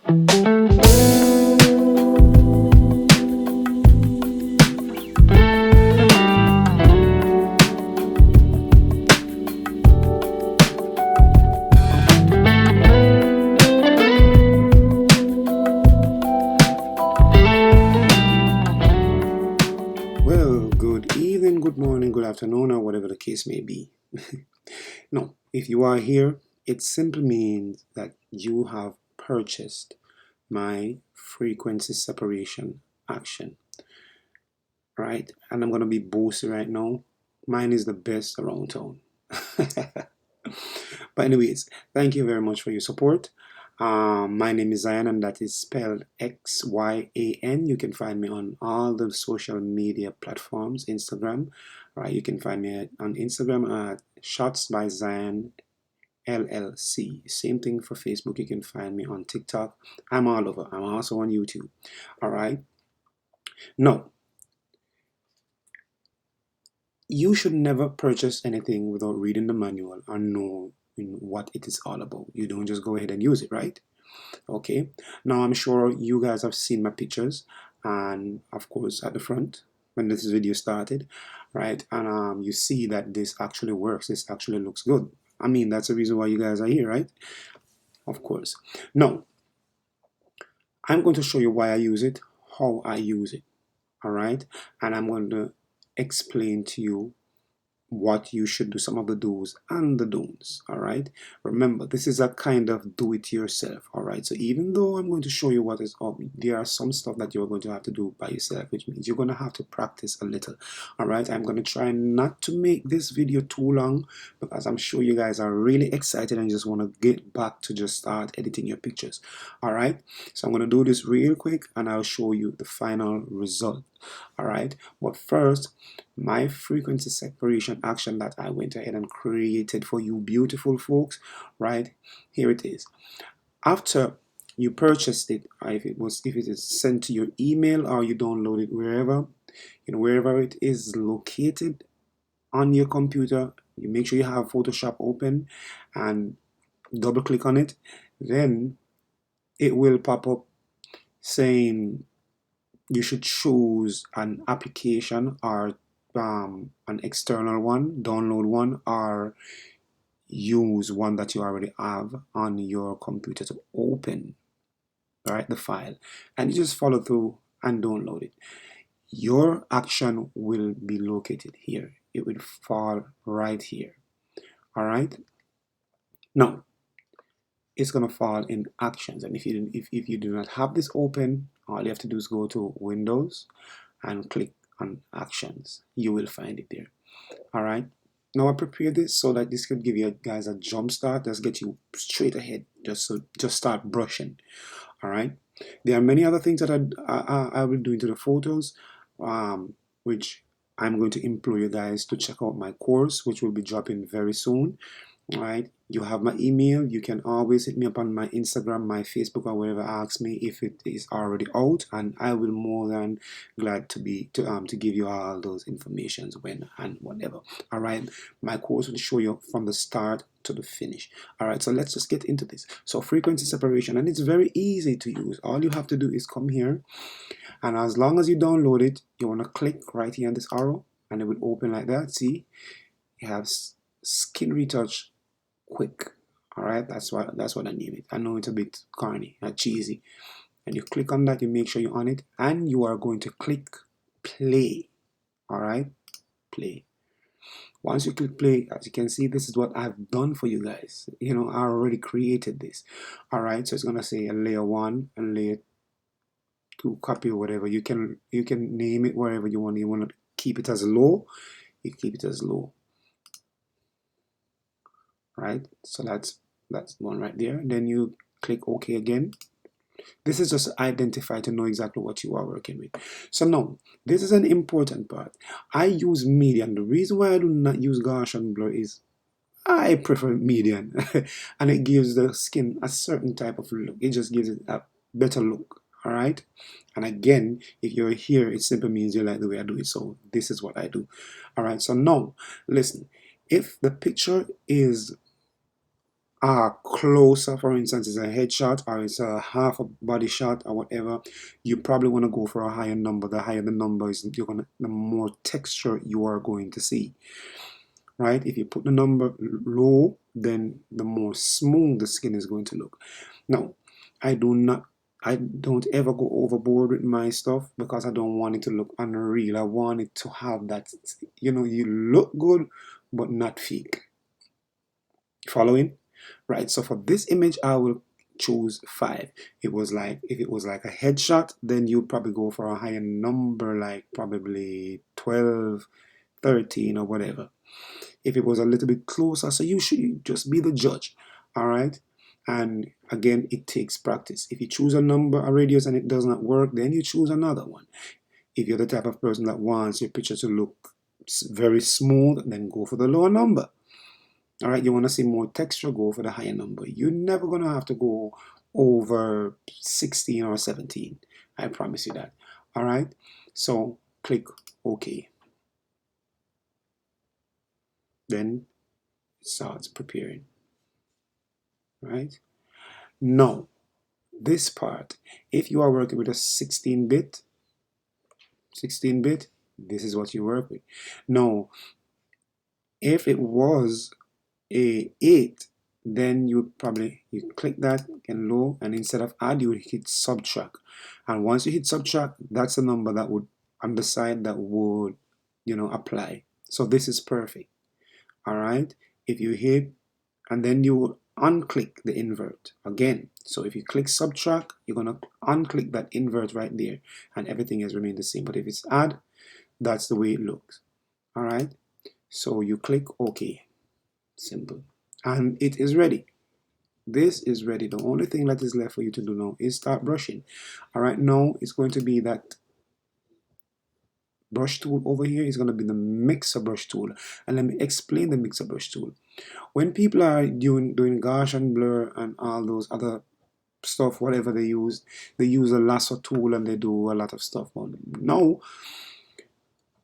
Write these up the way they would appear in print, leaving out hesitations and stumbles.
Well, good evening, good morning, good afternoon, or whatever the case may be. No, if you are here, it simply means that you have purchased my frequency separation action, right? And I'm going to be boasting right now. Mine is the best around town. But anyways, thank you very much for your support. My name is Zion, and that is spelled Xyan. You can find me on all the social media platforms. Instagram, right? You can find me on Instagram at Shots by Zion LLC. Same thing for Facebook. You can find me on TikTok. I'm all over. I'm also on YouTube. All right. No, you should never purchase anything without reading the manual or know what it is all about. You don't just go ahead and use it, right? Okay. Now I'm sure you guys have seen my pictures, and of course at the front when this video started, right? And you see that this actually works. This actually looks good. I mean, that's the reason why you guys are here, right? Of course. Now I'm going to show you why I use it, how I use it, all right? And I'm going to explain to you what you should do, some of the do's and the don'ts. All right, remember, this is a kind of do it yourself. All right, so even though I'm going to show you what is up, there are some stuff that you're going to have to do by yourself, which means you're going to have to practice a little. All right, I'm going to try not to make this video too long, because I'm sure you guys are really excited and just want to get back to just start editing your pictures. All right, so I'm going to do this real quick and I'll show you the final result. All right, but first, my frequency separation action that I went ahead and created for you beautiful folks, right? Here it is. After you purchased it, if it is sent to your email or you download it wherever, wherever it is located on your computer, you make sure you have Photoshop open and double click on it. Then it will pop up saying you should choose an application or an external one, download one, or use one that you already have on your computer to open, right, the file, and you just follow through and download it. Your action will be located here. It will fall right here. All right. Now it's gonna fall in actions, and if you do not have this open, all you have to do is go to Windows and click on actions. You will find it there. All right, now I prepared this so that this could give you guys a jump start. Just get you straight ahead, just start brushing. All right, there are many other things that I will do into the photos, which I'm going to implore you guys to check out my course, which will be dropping very soon. All right, you have my email. You can always hit me up on my Instagram, my Facebook, or wherever. Ask me if it is already out, and I will more than glad to give you all those informations when and whatever. All right, my course will show you from the start to the finish. All right, so let's just get into this. So frequency separation, and it's very easy to use. All you have to do is come here, and as long as you download it, you want to click right here on this arrow, and it will open like that. See, you have skin retouch quick. All right, that's what I name it. I know it's a bit corny and cheesy, and you click on that, you make sure you're on it, and you are going to click play. All right, play. Once you click play, as you can see, this is what I've done for you guys. I already created this. All right, so it's gonna say a layer 1 and layer 2 copy or whatever. You can name it wherever you want. You want to keep it as low, you keep it as low. Right, so that's one right there. Then you click OK again. This is just identify to know exactly what you are working with. So now this is an important part. I use median. The reason why I do not use Gaussian blur is I prefer median and it gives the skin a certain type of look. It just gives it a better look. All right, and again, if you're here, it simply means you like the way I do it, so this is what I do. All right, so now listen, if the picture is closer, for instance, is a headshot or it's a half a body shot or whatever, you probably want to go for a higher number. The higher the number is, the more texture you are going to see, right? If you put the number low, then the more smooth the skin is going to look. Now, I don't ever go overboard with my stuff because I don't want it to look unreal. I want it to have that, you look good, but not fake. Following? Right, so for this image, I will choose 5. If it was like a headshot, then you'd probably go for a higher number, like probably 12, 13, or whatever. If it was a little bit closer, so you should just be the judge. All right. And again, it takes practice. If you choose a number, a radius, and it does not work, then you choose another one. If you're the type of person that wants your picture to look very smooth, then go for the lower number. All right, you want to see more texture, go for the higher number. You're never going to have to go over 16 or 17. I promise you that. All right, so click OK. Then it starts preparing. Right, now this part, if you are working with a 16-bit, this is what you work with. Now, if it was a 8, then you click that and low, and instead of add, you would hit subtract. And once you hit subtract, that's the number that would on the side that would apply. So this is perfect. All right, if you hit, and then you will unclick the invert again. So if you click subtract, you're going to unclick that invert right there, and everything has remained the same. But if it's add, that's the way it looks. All right, so you click OK. Simple. And it is ready. This is ready. The only thing that is left for you to do now is start brushing. All right, now it's going to be that brush tool over here is going to be the mixer brush tool. And let me explain the mixer brush tool. When people are doing Gaussian blur and all those other stuff, whatever they use a lasso tool and they do a lot of stuff on them. Now,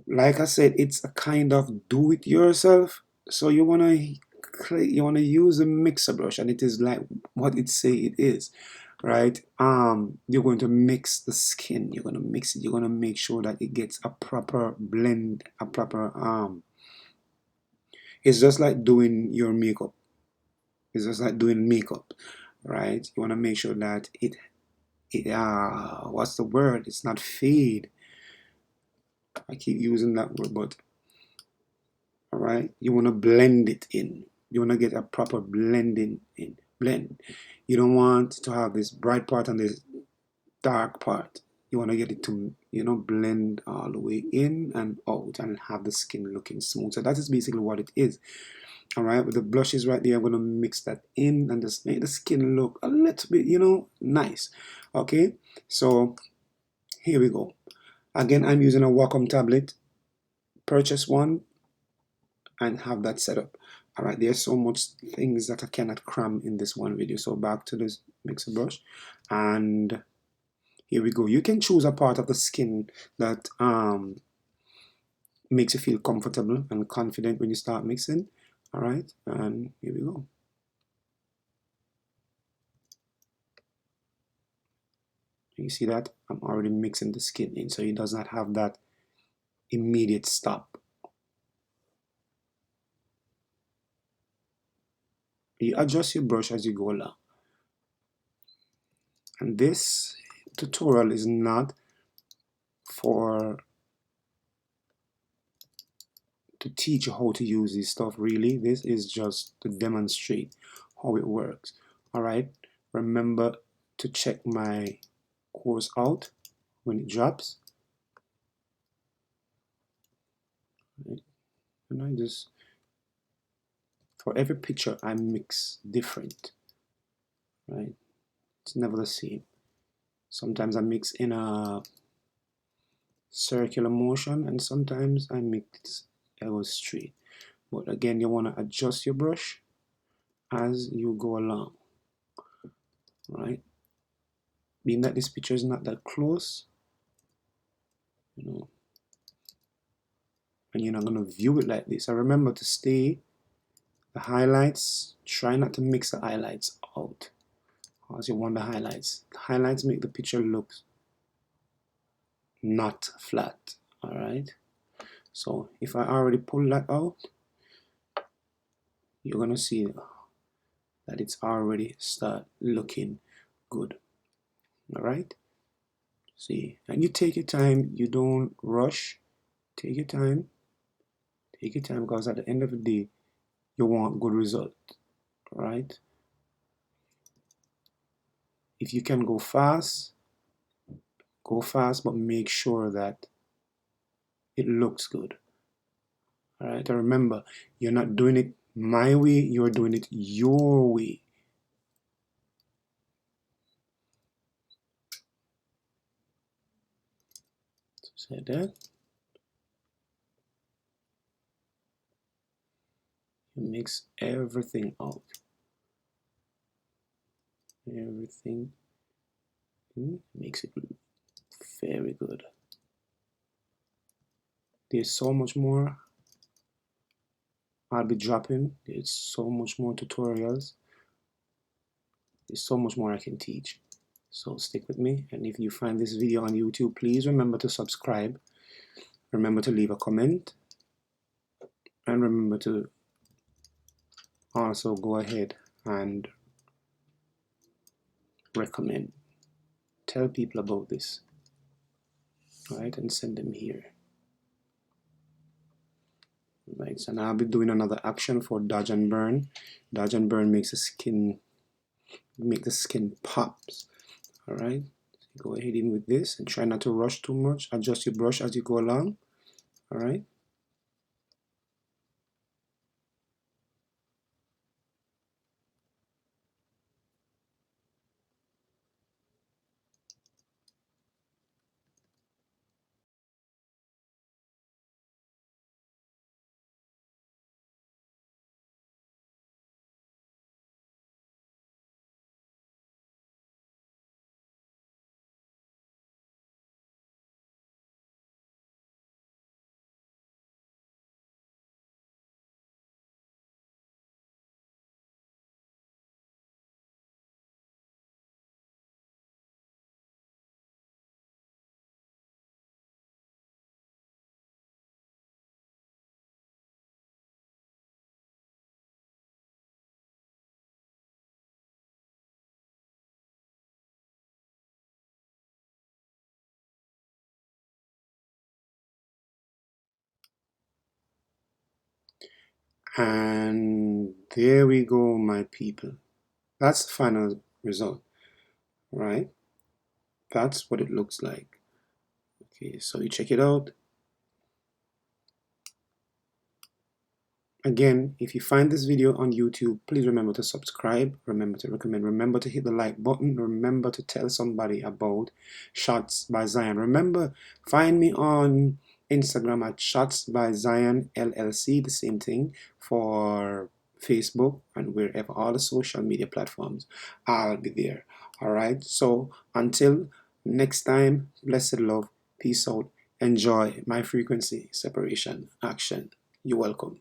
like I said, it's a kind of do it yourself. So you want to use a mixer brush, and it is like what it say it is, right? You're going to mix the skin, you're going to mix it, you're going to make sure that it gets a proper blend, a proper it's just like doing your makeup. It's just like doing makeup, right? You want to make sure that it what's the word? It's not fade. I keep using that word, but all right, you want to blend it in. You want to get a proper blending in. Blend. You don't want to have this bright part and this dark part. You want to get it to blend all the way in and out and have the skin looking smooth. So that is basically what it is. All right, with the blushes right there, I'm going to mix that in and just make the skin look a little bit, nice. Okay, so here we go. Again, I'm using a Wacom tablet. Purchase one and have that set up. All right, there's so much things that I cannot cram in this one video. So back to this mixer brush, and here we go. You can choose a part of the skin that makes you feel comfortable and confident when you start mixing. All right, and here we go. You see that I'm already mixing the skin in, so it does not have that immediate stop. You adjust your brush as you go along. And this tutorial is not to teach you how to use this stuff really. This is just to demonstrate how it works. All right, remember to check my course out when it drops. Right. And I just, for every picture I mix different, right? It's never the same. Sometimes I mix in a circular motion, and sometimes I mix, I go straight. But again, you want to adjust your brush as you go along, right? Being that this picture is not that close, and you're not going to view it like this. I remember to stay The highlights, try not to mix the highlights out, because you want the highlights. The highlights make the picture look not flat. All right. So if I already pull that out, you're gonna see that it's already start looking good. All right. See, and you take your time. You don't rush. Take your time. Take your time, because at the end of the day, you want good result. All right. If you can go fast, but make sure that it looks good. All right. And remember, you're not doing it my way. You're doing it your way. So that you mix everything out. Everything makes it very good. There's so much more I'll be dropping. There's so much more tutorials. There's so much more I can teach. So stick with me. And if you find this video on YouTube, please remember to subscribe. Remember to leave a comment. And remember to also go ahead and recommend. Tell people about this. All right, and send them here. Right, so now I'll be doing another action for dodge and burn. Dodge and burn makes the skin pops. All right, so go ahead in with this and try not to rush too much. Adjust your brush as you go along. All right. And there we go, my people. That's the final result, right? That's what it looks like. Okay, so you check it out. Again, if you find this video on YouTube, please remember to subscribe, remember to recommend, remember to hit the like button, remember to tell somebody about Shots by Zion. Remember, find me on Instagram at Shots by Zion LLC, the same thing for Facebook and wherever, all the social media platforms. I'll be there. All right, so until next time, blessed love, peace out, enjoy my frequency separation action. You're welcome.